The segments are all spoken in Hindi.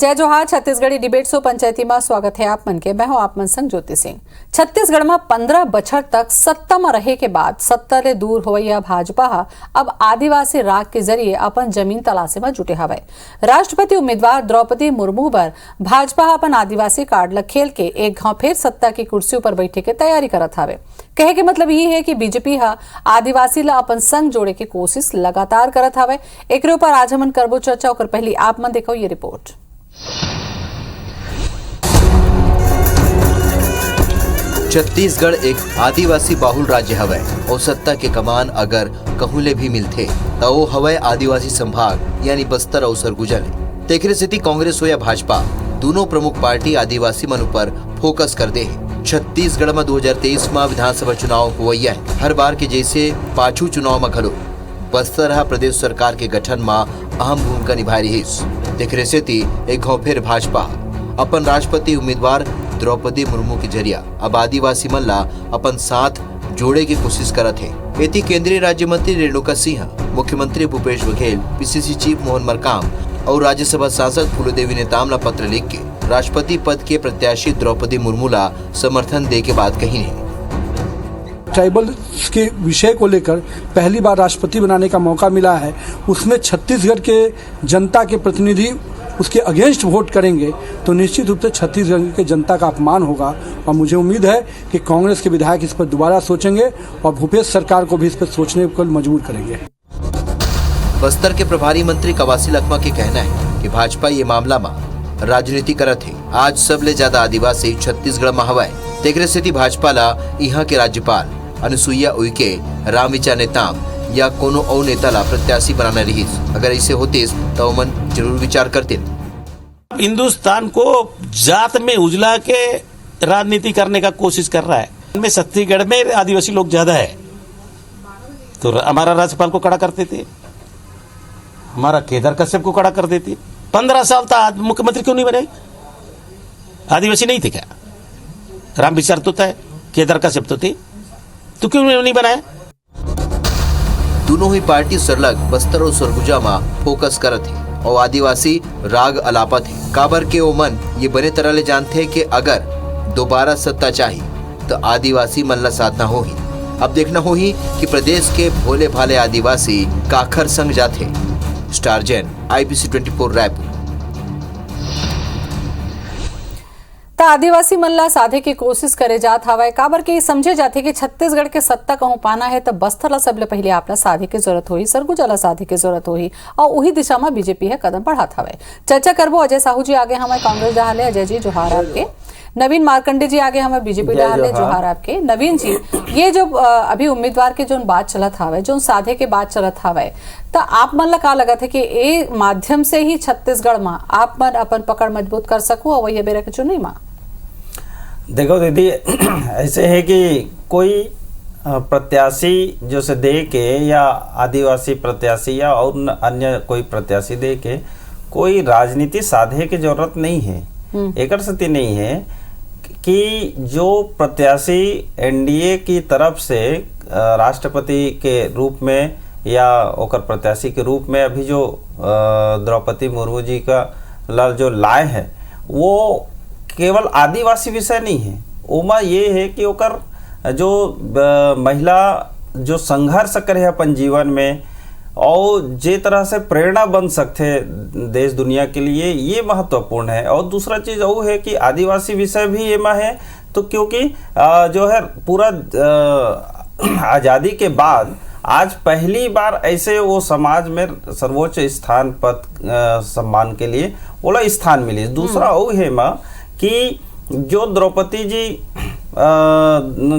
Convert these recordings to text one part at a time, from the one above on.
जय जोहार। छत्तीसगढ़ी डिबेट शो पंचायती में स्वागत है आप मन के। मैं हूं आप मन संग ज्योति सिंह। छत्तीसगढ़ में 15 बछर तक सत्ता में रहे के बाद सत्ता ले दूर होवैया भाजपा अब आदिवासी राग के जरिए अपन जमीन तलाशे में जुटे हवे। राष्ट्रपति उम्मीदवार द्रौपदी मुर्मू बर भाजपा अपन आदिवासी कार्ड ल खेल के एक घाव फिर सत्ता की कुर्सी पर बैठे के तैयारी करत हवे। कहे के मतलब ये है कि बीजेपी आदिवासी ला अपन संग जोड़े के कोशिश लगातार करत हवे। एकरे ऊपर आज हमन करबो चर्चा। ओकर पहली आप मन देखो ये रिपोर्ट। छत्तीसगढ़ एक आदिवासी बाहुल राज्य हवै और सत्ता के कमान अगर कहूँ ले भी मिलथे तो वो हवै आदिवासी संभाग यानी बस्तर और सरगुजा ले। तेखरे सेती कांग्रेस हो या भाजपा दोनों प्रमुख पार्टी आदिवासी मन पर फोकस कर दे है। छत्तीसगढ़ में 2023 में विधानसभा चुनाव हुआ है। हर बार के जैसे पाछू चुनाव में घलो बस्तर प्रदेश सरकार के गठन में अहम भूमिका निभाई रही। तेखरे सेती एक घाव फिर भाजपा अपन राष्ट्रपति उम्मीदवार द्रौपदी मुर्मू के जरिया अब आदिवासी मन ला अपन साथ जोड़े की कोशिश करत है। एती केंद्रीय राज्य मंत्री रेणुका सिंह, मुख्यमंत्री भूपेश बघेल, पीसीसी चीफ मोहन मरकाम और राज्यसभा सांसद फूलोदेवी नेताम ला पत्र लिख के राष्ट्रपति पद के प्रत्याशी द्रौपदी मुर्मू ला समर्थन दे के बात कही है। ट्राइबल के विषय को लेकर पहली बार राष्ट्रपति बनाने का मौका मिला है, उसमें छत्तीसगढ़ के जनता के प्रतिनिधि उसके अगेंस्ट वोट करेंगे तो निश्चित रूप से छत्तीसगढ़ के जनता का अपमान होगा। और मुझे उम्मीद है कि कांग्रेस के विधायक इस पर दोबारा सोचेंगे और भूपेश सरकार को भी इस पर सोचने को मजबूर करेंगे। बस्तर के प्रभारी मंत्री कवासी लखमा के कहना है कि भाजपा ये मामला में राजनीति करत है। आज सबले ज्यादा आदिवासी छत्तीसगढ़ में हवा है। तेखरे सेती भाजपा ला यहाँ के राज्यपाल अनुसुईया उइके, रामविचार नेताम या कोनो और नेता ला प्रत्याशी बनाना रही। अगर ऐसे होते तो मन जरूर विचार करते। हिंदुस्तान को जात में उजला के राजनीति करने का कोशिश कर रहा है। इनमें छत्तीसगढ़ में आदिवासी लोग ज्यादा है तो हमारा राज्यपाल को खड़ा करते थे, हमारा केदार कश्यप को खड़ा कर देते। 15 साल तक मुख्यमंत्री क्यों नहीं बने? आदिवासी नहीं थे क्या? रामविचार तो था, केदार कश्यप तो थे, तो क्यों नहीं बनाया? दोनों ही पार्टी सरलग बस्तर और सरगुजा में फोकस करत है और आदिवासी राग अलापत है। काबर के ओ मन ये बने तरह ले जानते हैं कि अगर दोबारा सत्ता चाहिए तो आदिवासी मन ला साधना हो ही। अब देखना हो ही कि प्रदेश के भोले भाले आदिवासी काखर संग जाते। Star Jain, IBC 24 Raipur. आदिवासी मन ला साधे की कोशिश करे जात हवाए। काबर के समझे जाते कि छत्तीसगढ़ के सत्ता कहूं पाना है तो बस्तर ला सबले पहले आपला साधे की जरूरत होही, सरगुजा ला साधे की जरूरत होही और उही दिशा में बीजेपी है कदम बढ़ात हवाए। चर्चा करबो अजय साहू जी आगे हमारे कांग्रेस डहाले। अजय जी जोहार आपके। नवीन मार्कंडे जी आगे हमारे बीजेपी डहाले। जोहार आपके। नवीन जी, ये जो अभी उम्मीदवार के जो बात चलत हवाए, जो साधे के बात चलत हवाए, तो आप मन ला का लगत है कि ए माध्यम से ही छत्तीसगढ़ में आप मन अपन पकड़ मजबूत कर सकू और वही बेरा के चुनाव में? देखो दीदी, ऐसे है कि कोई प्रत्याशी जो से दे के या आदिवासी प्रत्याशी या और अन्य कोई प्रत्याशी दे के कोई राजनीति साधे की जरूरत नहीं है। एक स्थिति नहीं है कि जो प्रत्याशी एनडीए की तरफ से राष्ट्रपति के रूप में या ओकर प्रत्याशी के रूप में अभी जो द्रौपदी मुर्मू जी का जो लाए है वो केवल आदिवासी विषय नहीं है। ओमा ये है कि ओकर जो महिला जो संघर्ष करे अपन जीवन में और जे तरह से प्रेरणा बन सकते देश दुनिया के लिए, ये महत्वपूर्ण है। और दूसरा चीज वो है कि आदिवासी विषय भी ये में है तो क्योंकि जो है पूरा आज़ादी के बाद आज पहली बार ऐसे वो समाज में सर्वोच्च स्थान पद सम्मान के लिए बोला स्थान मिली। दूसरा वो है माँ कि जो द्रौपदी जी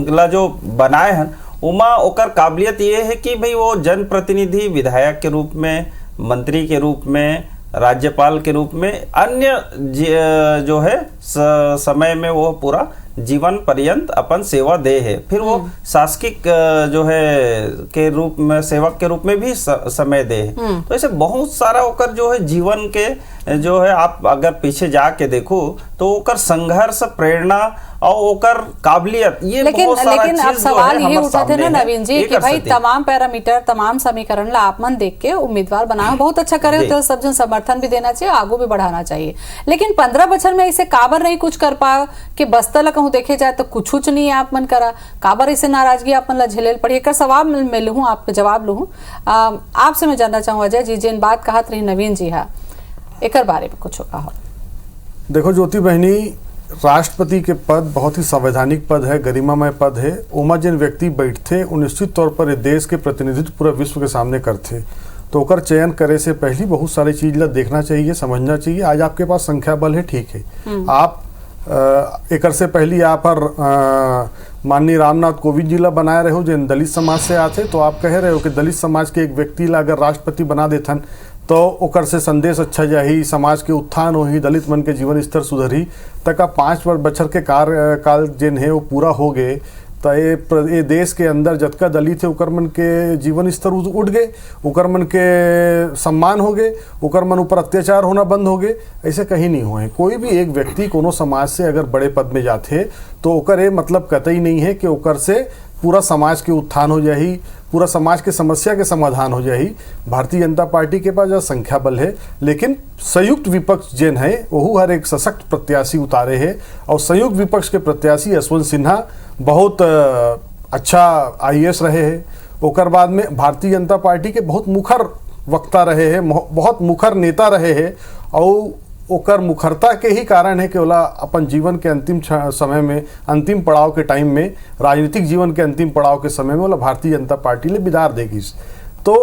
ला जो बनाए हैं उमा ओकर काबिलियत ये है कि भाई वो जनप्रतिनिधि, विधायक के रूप में, मंत्री के रूप में, राज्यपाल के रूप में, अन्य जो है समय में वो पूरा जीवन पर्यंत अपन सेवा दे है। फिर वो शासकीय जो है के रूप में, सेवक के रूप में भी समय दे है। तो ऐसे बहुत सारा ओकर जो है जीवन के जो है आप अगर पीछे जाके देखो तो ओकर संघर्ष, प्रेरणा और ओकर काबिलियत, ये बहुत सारा लेकिन अब चीज जो सवाल है ये हमर उठा थे ना सामने है, नवीन जी ये कि कर भाई सकते। तमाम पैरामीटर, तमाम समीकरण ला आप मन देख के उम्मीदवार बनाए बहुत अच्छा करे जी। तो सब जन समर्थन भी देना चाहिए, आगू भी बढ़ाना चाहिए। लेकिन 15 बछर में ऐसे काबर नहीं कुछ कर पाए कि बस्तर ला कहूँ देखे जाए तो कुछ नहीं आप मन करा, काबर ऐसे नाराजगी आप मन ला झेले पड़ी। एक सवाल में लूँ, आपके जवाब लूँ। आपसे मैं जानना चाहूँ अजय जी, जिन बात कहत रही नवीन जी हा एक बारे में कुछ कहा। देखो ज्योति बहनी, राष्ट्रपति के पद बहुत ही संवैधानिक पद है, गरिमामय पद है। ओमा जिन व्यक्ति बैठते वो निश्चित तौर पर देश के प्रतिनिधित्व पूरे विश्व के सामने करते, तो ओकर चयन करे से पहले बहुत सारी चीज ला देखना चाहिए, समझना चाहिए। आज आपके पास संख्या बल है, ठीक है, आप एक से पहले आप माननीय रामनाथ कोविंद जी ला बनाए रहे हो जिन दलित समाज से आते, तो आप कह रहे हो कि दलित समाज के एक व्यक्ति ला अगर राष्ट्रपति बना देथन तो ओकर से संदेश अच्छा जाही, समाज के उत्थान होही, दलित मन के जीवन स्तर सुधरी। तक 5 बछर के कार्यकाल जिन है वो पूरा हो गए, तो ये देश के अंदर जतका दलित है ओकर मन के जीवन स्तर उठ गए, ओकर मन के सम्मान हो गए, ओकर मन ऊपर अत्याचार होना बंद हो गए। ऐसे कहीं नहीं हुए। कोई भी एक व्यक्ति कोनो समाज से अगर बड़े पद में जाते तो ओकर ये मतलब कतई नहीं है कि ओकर से पूरा समाज के उत्थान हो जाही, पूरा समाज के समस्या के समाधान हो जाही। भारतीय जनता पार्टी के पास जो संख्या बल है, लेकिन संयुक्त विपक्ष जिन है वह हर एक सशक्त प्रत्याशी उतारे है, और संयुक्त विपक्ष के प्रत्याशी यशवंत सिन्हा बहुत अच्छा IAS रहे हैं। ओकर बाद में भारतीय जनता पार्टी के बहुत मुखर वक्ता रहे हैं, बहुत मुखर नेता रहे हैं, और ओकर मुखरता के ही कारण है कि ओला अपन जीवन के अंतिम समय में, अंतिम पड़ाव के टाइम में, राजनीतिक जीवन के अंतिम पड़ाव के समय में ओला भारतीय जनता पार्टी ले बिदार देगी। तो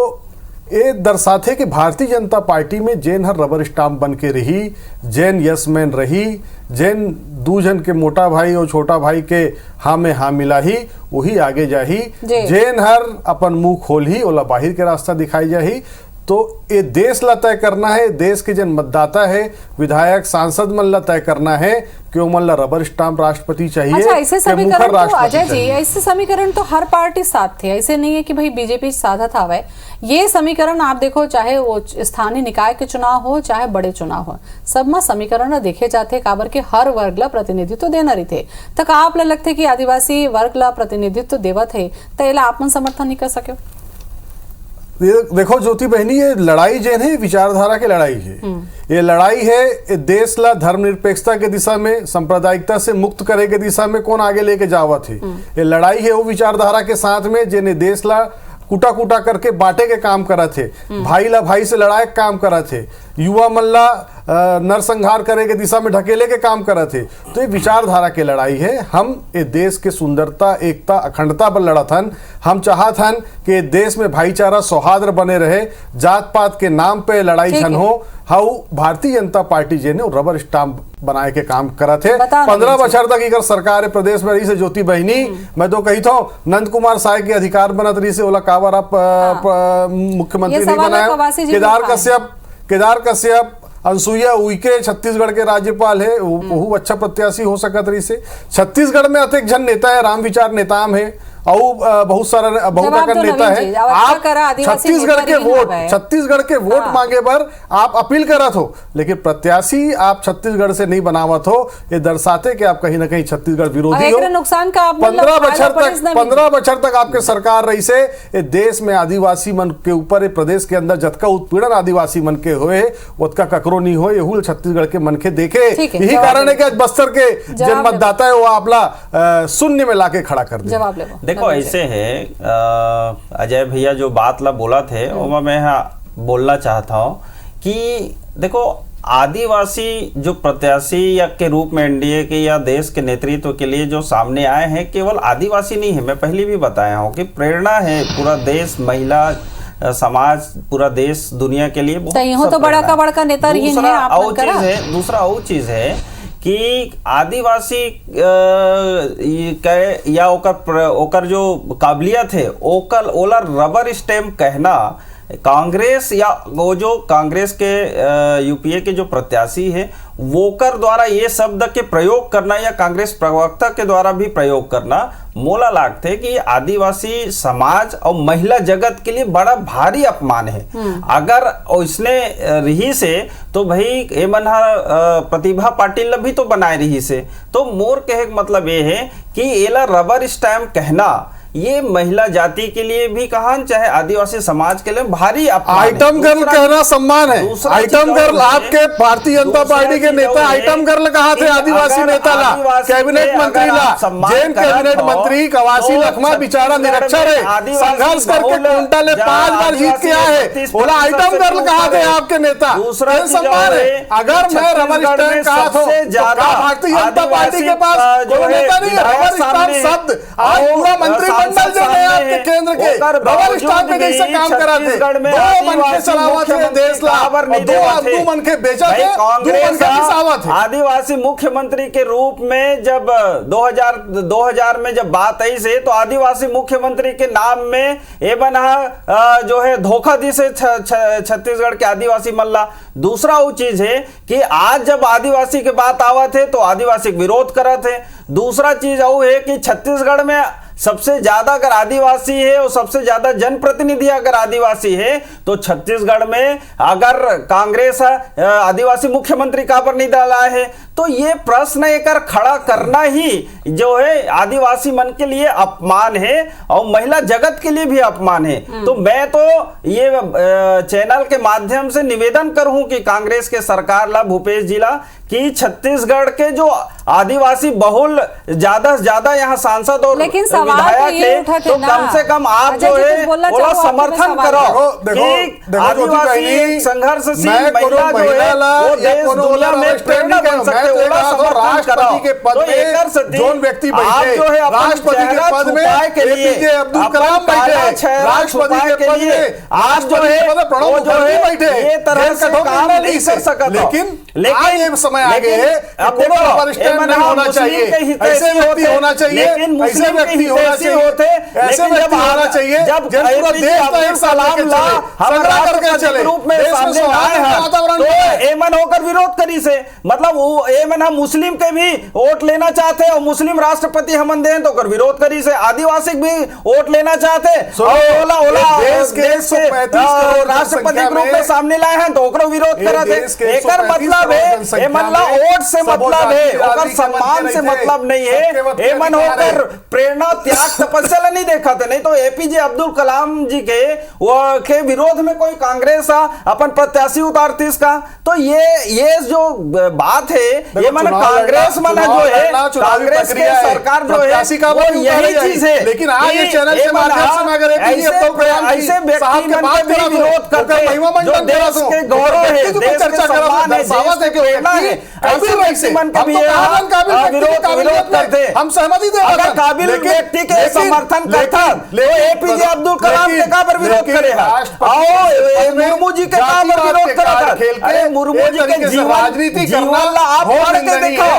ये दर्शाते कि भारतीय जनता पार्टी में जैन हर रबर स्टाम्प बन के रही, जैन यस मैन रही, जैन दूजन के मोटा भाई और छोटा भाई के हाँ में हाँ मिला ही, वही आगे जाही। जैन हर अपन मुंह खोल ही ओला बाहर के रास्ता दिखाई जाही। तो ये देश ला तय करना है, देश के जन मतदाता है, विधायक सांसद मन ला तय करना है कि मन ला रबर स्टाम्प राष्ट्रपति चाहिए। अच्छा, ऐसे समीकरण तो अजय जी, ऐसे समीकरण तो हर पार्टी साथ थे, ऐसे नहीं है कि भाई बीजेपी साधत आवे। ये समीकरण आप देखो, चाहे वो स्थानीय निकाय के चुनाव हो चाहे बड़े चुनाव हो, सब में समीकरण देखे जाते काबर के हर वर्ग ला प्रतिनिधित्व देना रही थे। तक आप ला लगते कि आदिवासी वर्ग ला प्रतिनिधित्व देवत है तो एला आप मन समर्थन नहीं कर सके। देखो ज्योति बहनी, ये लड़ाई जो है विचारधारा की लड़ाई है। ये लड़ाई है ये देश ला धर्मनिरपेक्षता के दिशा में, सांप्रदायिकता से मुक्त करे के दिशा में कौन आगे लेके जावत है। ये लड़ाई है वो विचारधारा के साथ में जिन्हें देश ला कुटा कुटा करके बांटे के काम करा थे, भाई ला भाई से लड़ाई के काम करा थे, युवा मल्ला नरसंहार करे के दिशा में ढकेले के काम करा थे। तो ये विचारधारा की लड़ाई है। हम ये देश के सुंदरता, एकता, अखंडता पर लड़त हन। हम चाहत हन कि देश में भाईचारा, सौहार्द बने रहे, जात पात के नाम पे लड़ाई झन हो। हाउ भारतीय जनता पार्टी जे ने रबर स्टाम्प बनाए के काम करा थे। 15 बछर तक इकर सरकार है प्रदेश में रही से ज्योति बहनी। मैं तो कही था नंद कुमार साय के अधिकार बनत रही से ओला काबर आप मुख्यमंत्री नहीं बनाया। केदार कश्यप अनसुईया उइके छत्तीसगढ़ के राज्यपाल है, वो अच्छा प्रत्याशी हो सकत रही से। छत्तीसगढ़ में अत्यधिक जन नेता है, राम विचार नेताम है, और बहुत सारा बहुत नेता है। आप छत्तीसगढ़ के वोट मांगे पर आप अपील करत हो, लेकिन प्रत्याशी आप छत्तीसगढ़ से नहीं बनावत हो। ये दर्शाते कि आप कहीं ना कहीं छत्तीसगढ़ विरोधी हो। नुकसान का 15 बछर तक आपके सरकार रही से ये देश में आदिवासी मन के ऊपर, प्रदेश के अंदर जतका उत्पीड़न आदिवासी मन के हुए उतका ककरो नहीं हो। ये छत्तीसगढ़ के मन के देखे, यही कारण है कि आज बस्तर के जन मतदाता है वो आपला शून्य में लाके खड़ा कर दे। देखो ऐसे है अजय भैया जो बात ला बोला थे वो मैं बोलना चाहता हूँ कि देखो आदिवासी जो प्रत्याशी या के रूप में एनडीए के या देश के नेतृत्व के लिए जो सामने आए हैं, केवल आदिवासी नहीं है, मैं पहले भी बताया हूँ कि प्रेरणा है पूरा देश, महिला समाज, पूरा देश, दुनिया के लिए बहुत तो बड़ा का बड़ा नेता दूसरा और चीज है कि आदिवासी या ओकर जो काबिलियत है ओकर ओला रबर स्टैम्प कहना कांग्रेस या वो जो कांग्रेस के यूपीए के जो प्रत्याशी है वोकर द्वारा ये शब्द के प्रयोग करना या कांग्रेस प्रवक्ता के द्वारा भी प्रयोग करना मोला लागते कि आदिवासी समाज और महिला जगत के लिए बड़ा भारी अपमान है। अगर इसने रही से तो भाई ए मनहा प्रतिभा पाटिल भी तो बनाए रही से, तो मोर कहे मतलब ये है कि एला रबर स्टैम्प कहना ये महिला जाति के लिए भी कहान चाहे आदिवासी समाज के लिए भारी आइटम गर्ल कहना सम्मान है। आइटम गर्ल आपके भारतीय जनता पार्टी के नेता आइटम गर्ल कहा थे आदिवासी नेता ला, कैबिनेट मंत्री ला, जैन कैबिनेट मंत्री कवासी लखमा बेचारा निरक्षर है, संघर्ष करके कोंटा ले 5 बार जीत के आए है, बोला आइटम गर्ल कहा थे आपके नेता। दूसरा सम्मान है। अगर मैं रबर स्टैम्प कहा तो भारतीय जनता पार्टी के पास कोई नेता नहीं है। रबर स्टैम्प शब्द आज पूरा मंत्री मंडल जो है आपके केंद्र के रबर स्टैम्प पे कैसे काम करा थे, 2 मन के चलावा थे देश ला और 2 मन के बेचा थे, 2 मन के किसावा थे। आदिवासी मुख्यमंत्री के रूप में जब 2000 में जब बात आई से तो आदिवासी मुख्यमंत्री के नाम में ये बना जो है धोखा दी से छत्तीसगढ़ के आदिवासी मल्ला। दूसरा वो चीज है कि आज जब आदिवासी के बात आवा थे तो आदिवासी विरोध करा थे। दूसरा चीज वो है कि छत्तीसगढ़ में सबसे ज्यादा अगर आदिवासी है और सबसे ज्यादा जनप्रतिनिधि अगर आदिवासी है तो छत्तीसगढ़ में अगर कांग्रेस आदिवासी मुख्यमंत्री कहां पर नहीं डाला है, तो ये प्रश्न एक खड़ा करना ही जो है आदिवासी मन के लिए अपमान है और महिला जगत के लिए भी अपमान है। तो मैं तो ये चैनल के माध्यम से निवेदन करूं कि कांग्रेस के सरकार ला, भूपेश जी ला, कि छत्तीसगढ़ के जो आदिवासी बहुल ज्यादा से ज्यादा यहाँ सांसद और विधायक है तो कम से कम आप जो है वो समर्थन करो कि आदिवासी संघर्षशील महिला जो है वो देश दुनिया में प्रेरणा बन सकते, राष्ट्रपति के पद पे जोन व्यक्ति बैठे, राष्ट्रपति के पद में एपीजे अब्दुल कलाम बैठे, राष्ट्रपति के पद में आज जो है प्रणब मुखर्जी बैठे, ये तरह से काम नहीं कर सकता। लेकिन आज ये समय आ गए है अब रबर स्टैम्प नहीं होना चाहिए, ऐसे व्यक्ति होना चाहिए, ऐसे व्यक्ति होना चाहिए, ऐसे व्यक्ति होना चाहिए जब पूरा देश का एक सलाम ला संग्रह करके चले रूप में सामने आए हैं तो एमन होकर विरोध करी से मतलब वो एमन हम मुस्लिम के भी वोट लेना चाहते और मुस्लिम राष्ट्रपति हम दें तो कर विरोध करी से, आदिवासी भी वोट लेना चाहते और ओला देश के राष्ट्रपति के रूप में सामने लाए हैं तो ओकरो विरोध करा थे। एकर मतलब है एमन ला वोट से मतलब है, ओकर सम्मान से मतलब नहीं है। एमन होकर प्रेरणा त्याग तपस्या ला नहीं देखा थे, नहीं तो एपीजे अब्दुल कलाम जी के विरोध में कोई कांग्रेस अपन प्रत्याशी उतारती इसका। तो ये जो बात है ये मन कांग्रेस मन जो है कांग्रेस के सरकार जो है वो यही चीज है। लेकिन आज ये चैनल के माध्यम से अगर ऐसे व्यक्ति मन के भी विरोध करते हैं जो देश के गौरव है, देश के सम्मान है, देश के प्रेरणा है, ऐसे व्यक्ति मन के भी विरोध करते हैं। हम सहमति दे अगर काबिल व्यक्ति के समर्थन करता तो एपीजे अब्दुल कलाम के कहां पर विरोध करे आओ मुर्मू जी के कहां पर विरोध करा था। अरे मुर्मू जी के राजनीति जीवन ला आप पढ़ के देखो,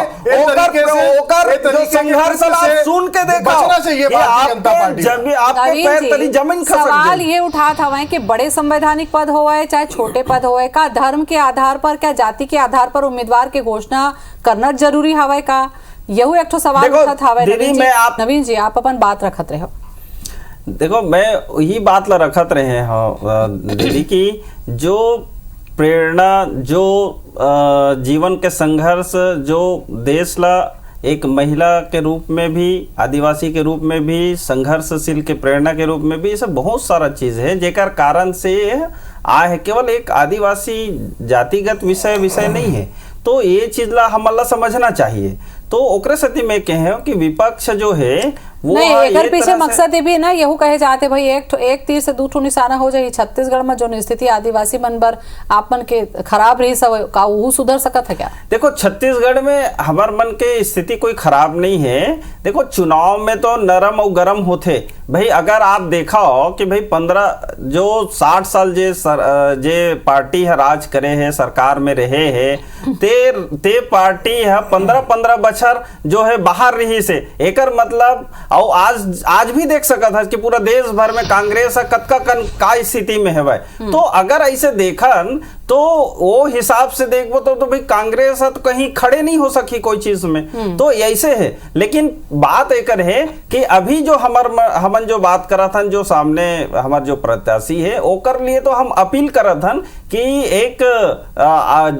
ओकर जो संघर्ष ला आप सुन के देखो, बचना चाहिए भारतीय जनता पार्टी। जब भी आपके पैर तली जमीन खसक जाए। सवाल ये उठा था वह कि बड़े संवैधानिक पद हो चाहे छोटे पद हो का धर्म के आधार पर क्या जाति के आधार पर उम्मीदवार के घोषणा करना जरूरी हवा का, यही एक सवाल उठा था। नवीन जी आप अपन बात रखत रहे हो। देखो मैं यही बात ला रखत रहे हो दीदी की जो प्रेरणा जो जीवन के संघर्ष जो देश ला एक महिला के रूप में भी आदिवासी के रूप में भी संघर्षशील के प्रेरणा के रूप में भी सब बहुत सारा चीज है जेकर कारण से आ है केवल एक आदिवासी जातिगत विषय नहीं है। तो ये चीज ला हमला समझना चाहिए। तो ओकरे साथी मैं कहे कि विपक्ष जो है वो नहीं एकर पीछे मकसद ये भी ना यहू कहे जाते भाई एक तीर से 2 निशाना हो जाए। छत्तीसगढ़ में जो स्थिति आदिवासी मन पर आप मन के खराब रही सब का वो सुधर सकत है क्या? देखो छत्तीसगढ़ में हमार मन के स्थिति कोई खराब नहीं है। देखो चुनाव में तो नरम और गरम होते भाई। अगर आप देखा हो कि भाई 60 साल जे पार्टी है राज करे है सरकार में रहे है ते पार्टी है 15 बछर जो है बाहर रही से एकर मतलब और आज भी देख सकत है कि पूरा देश भर में कांग्रेस कतका का स्थिति में है। तो अगर ऐसे देखन तो वो हिसाब से देखो तो भाई कांग्रेस तो कहीं खड़े नहीं हो सकी कोई चीज में, तो ऐसे है। लेकिन बात एक है कि अभी जो हमन जो बात करा था, जो सामने हमार जो प्रत्याशी है ओकर लिए तो हम अपील करत हन कि एक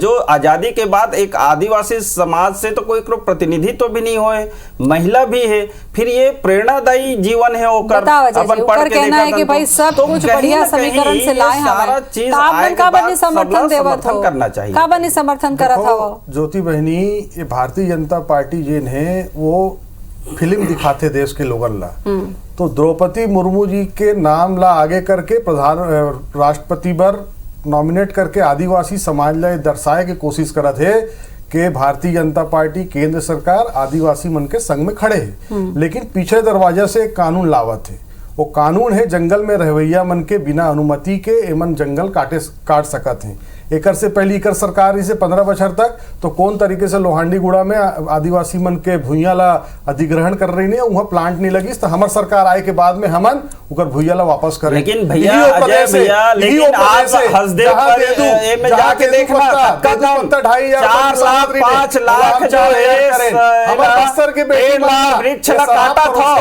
जो आजादी के बाद एक आदिवासी समाज से तो कोई प्रतिनिधित्व तो भी नहीं होए, महिला भी है, फिर ये प्रेरणादायी जीवन है ओकर। अपन पढ़ के कहना है कि भाई सब तो कुछ बढ़िया समीकरण से लाए सारा हमें, चीज आपन का बनी समर्थन देवत हो, करना चाहिए, का बनी समर्थन करत हो। ज्योति बहनी, ये भारतीय जनता पार्टी जिन है वो फिल्म दिखाते देश के लोगन ला, तो द्रौपदी मुर्मू जी के नाम ला आगे करके प्रधान राष्ट्रपति बर नॉमिनेट करके आदिवासी समाज ला दर्शाए के कोशिश करत है कि भारतीय जनता पार्टी केंद्र सरकार आदिवासी मन के संग में खड़े है। लेकिन पीछे दरवाजा से एक कानून लावत है, वो कानून है जंगल में रहवैया मन के बिना अनुमति के एमन जंगल काट सकत हैं। एकर से पहले एकर सरकार इसे 15 बछर तक तो कौन तरीके से लोहांडीगुड़ा में आदिवासी मन के भूइया ला अधिग्रहण कर रही नहीं, वहाँ प्लांट नहीं लगी, तो हमार सरकार आए के बाद में हमन उकर भूइया ला वापस करें। लेकिन भैया अजय भैया, लेकिन आज हसदेव पर जाके देखना 4 लाख 5 लाख जो है हमारे बस्तर के वृक्ष काटा था,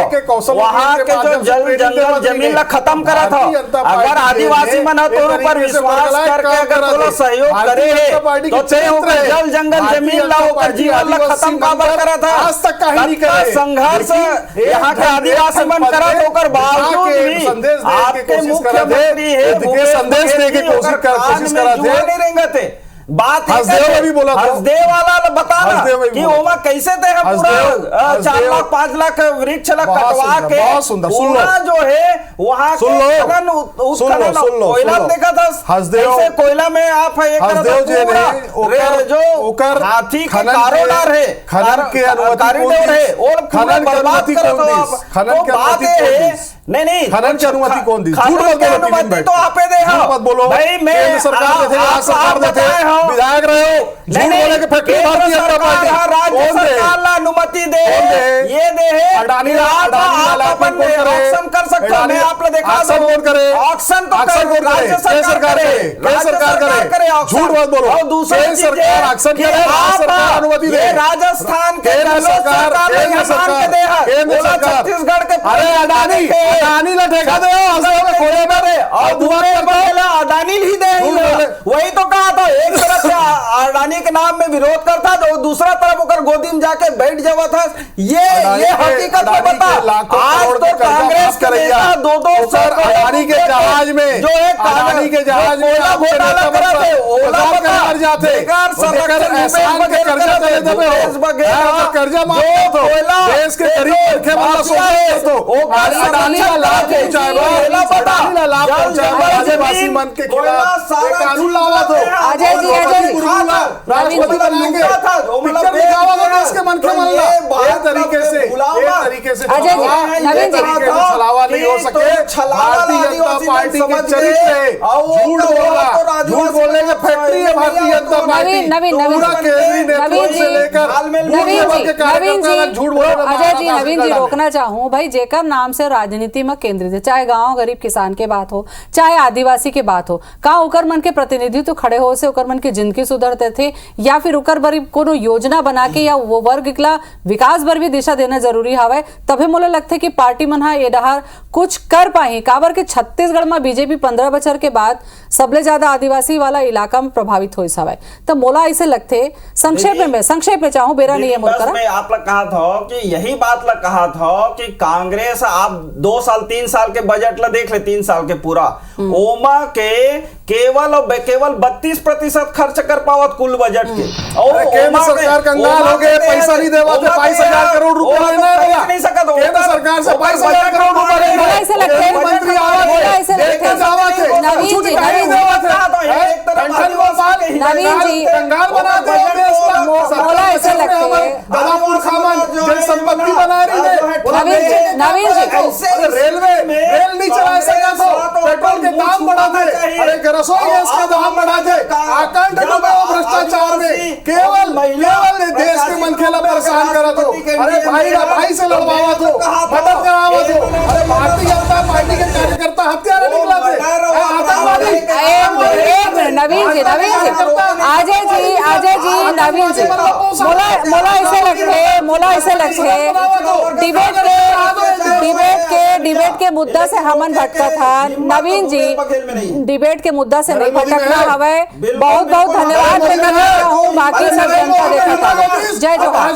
वहाँ के जो जंगल जमीन ला खत्म करा था। अगर आदिवासी मन तौर पर विश्वास करके अगर सहयोग करे है तो जल जंगल जमीन ला होकर जीवन ला खत्म काबर करा था, आज तक कहीं नहीं करे संघर्ष यहाँ के आदिवासी मन करा होकर बावजूद भी आपके मुख्यमंत्री है संदेश दे के कोशिश करा थे। बात हसदेव भी बोला था, हसदेव वाला बताना कि ओमा कैसे थे हम पूरा 4 लाख 5 लाख वृक्ष ला कटवा के पूरा जो है वहाँ के कोयला देखा था। हसदेव कोयला में आप जो हाथी कॉरिडोर है, खनन के कॉरिडोर है और खनन बर्बाद कर दो। खनन की अनुमति नहीं खनन की अनुमति कौन दी? अनुमति तो आपे दे मत बोलो भाई, मैं सरकार देते हैं, सरकार देते हैं, विधायक रहे हो, झूठ बोले के फैक्ट्री भारतीय जनता पार्टी राज्य सरकार ला अनुमति दे, ये दे है अडानी अपन ऑक्शन कर सकते हो। मैं आप देखा ऑक्शन कौन करे? ऑक्शन तो राज्य सरकार करे, झूठ मत बोलो। और दूसरी सरकार ऑक्शन करे, सरकार अनुमति दे। राजस्थान के सरकार छत्तीसगढ़ के अडानी ला ठेका दे और दूसरे अडानी ही दे। वही तो कहा था, एक तरफ से अडानी के नाम में विरोध करता तो दूसरा तरफ होकर गोदी में जाके बैठ जावा था। ये हकीकत तो बता। आज तो कांग्रेस के नेता 2-2 अडानी के जहाज में, जो है अडानी के जहाज में घोटाला कर रहे थे, ओला मर जाते, कर्जा माफ तो देश के गरीब आदिवासी मन के खिलाफ कानून लावा तो अजय जी राष्ट्रपति बनाएंगे, पिक्चर दिखावा तो देश के मन के मल्ला ये तरीके से अजय जी, नवीन जी छलावा नहीं हो सके। भारतीय जनता पार्टी के चरित्र झूठ बोलने की फैक्ट्री है भारतीय जनता पार्टी। पूरा केंद्रीय नेतृत्व से लेकर अजय जी नवीन जी रोकना चाहूँ भाई, जेकर नाम से राजनीति में केंद्रित है, चाहे गांव गरीब किसान के बात हो, चाहे आदिवासी के बात हो, का ओकर मन के प्रतिनिधि तो खड़े हो से ओकर मन के जिंदगी सुधरते थे, या फिर ओकर बरी कोनो योजना बना के या वो वर्ग के विकास बर भी दिशा देना जरूरी हवे, तभी मोला लगता है कि पार्टी मन हा ये डहर कुछ कर पाही। काबर के छत्तीसगढ़ में बीजेपी 15 बछर के बाद सबले ज्यादा आदिवासी वाला इलाका में प्रभावित हो सवे, तो मोला ऐसे लगते संक्षेप में चाहूँ बेरा नहीं है मोर करा। मैं आप लोग कहा था कि यही बात लग कहा था कि कांग्रेस आप 2 साल 3 साल के बजट ला देख ले, 3 साल के पूरा ओमा के केवल 32% खर्च कर पावत कुल बजट के। और केंद्र सरकार कंगाल हो गए, पैसा नहीं देवा तो 22,000 करोड़ रुपए लेना है नहीं सकता। केंद्र सरकार से 22,000 करोड़ रुपए लेना है। ऐसे लगते हैं मंत्री कंगाल बनाते हैं देश का, ऐसे लगते हैं दादापुर खामन जनसंपत्ति बना रही है। नवीन जी रेल नहीं चला सका तो पेट्रोल के दाम बढ़ा दे, अरे रसोई गैस के दाम बढ़ा दे, आकांड डूबे हो भ्रष्टाचार में, केवल देश के मनखेला परेशान करा तो, अरे भाई से लड़वावा तो, मदद जी नवीन जी मोला ऐसे लगते डिबेट के मुद्दा से हमन भटका था। नवीन जी डिबेट के मुद्दा से नहीं भटकना हवे। बहुत बहुत धन्यवाद। बाकी सब जनता देखा था। जय जवाहर।